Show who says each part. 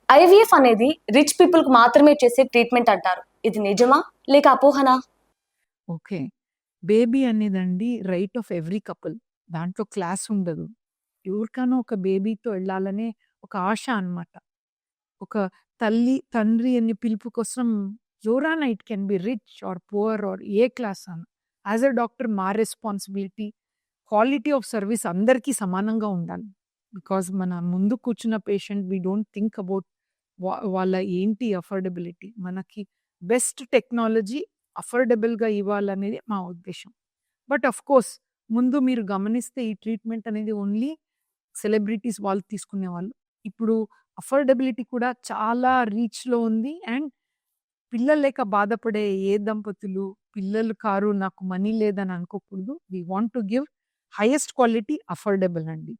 Speaker 1: IVF అనేది rich పీపుల్‌కి మాత్రమే చేసే ట్రీట్మెంట్ అంటారు. ఇది నిజమా? లేక అపోహనా?
Speaker 2: ఓకే. బేబీ అనేదండి రైట్ ఆఫ్ ఎవ్రీ కపుల్. దాంట్లో క్లాస్ ఉండదు. ఎవరికైనా ఒక బేబీతో ఎళ్ళాలనే ఒక ఆశ అనమాట. ఒక తల్లి, తండ్రి అనే పిలుపు కోసం ఎవరైనా it can be rich or poor or a class అన్న. యాస్ ఎ డాక్టర్ మా రెస్పాన్సిబిలిటీ, క్వాలిటీ ఆఫ్ సర్విస్ అందరికీ సమానంగా ఉండాలి. బికాజ్ మన ముందు కూర్చున్న patient we don't think about వాళ్ళ ఏంటి అఫోర్డబిలిటీ. మనకి బెస్ట్ టెక్నాలజీ అఫోర్డబుల్‌గా ఇవ్వాలనేది మా ఉద్దేశ్యం. బట్ ఆఫ్‌కోర్స్ ముందు మీరు గమనిస్తే ఈ ట్రీట్మెంట్ అనేది ఓన్లీ సెలబ్రిటీస్ వాళ్ళు తీసుకునేవాళ్ళు. ఇప్పుడు అఫోర్డబిలిటీ కూడా చాలా రీచ్‌లో ఉంది. అండ్ పిల్లలు లేక బాధపడే ఏ దంపతులు, పిల్లలు కారు నాకు మనీ లేదని అనుకోకూడదు. We want to give highest quality affordable అండి.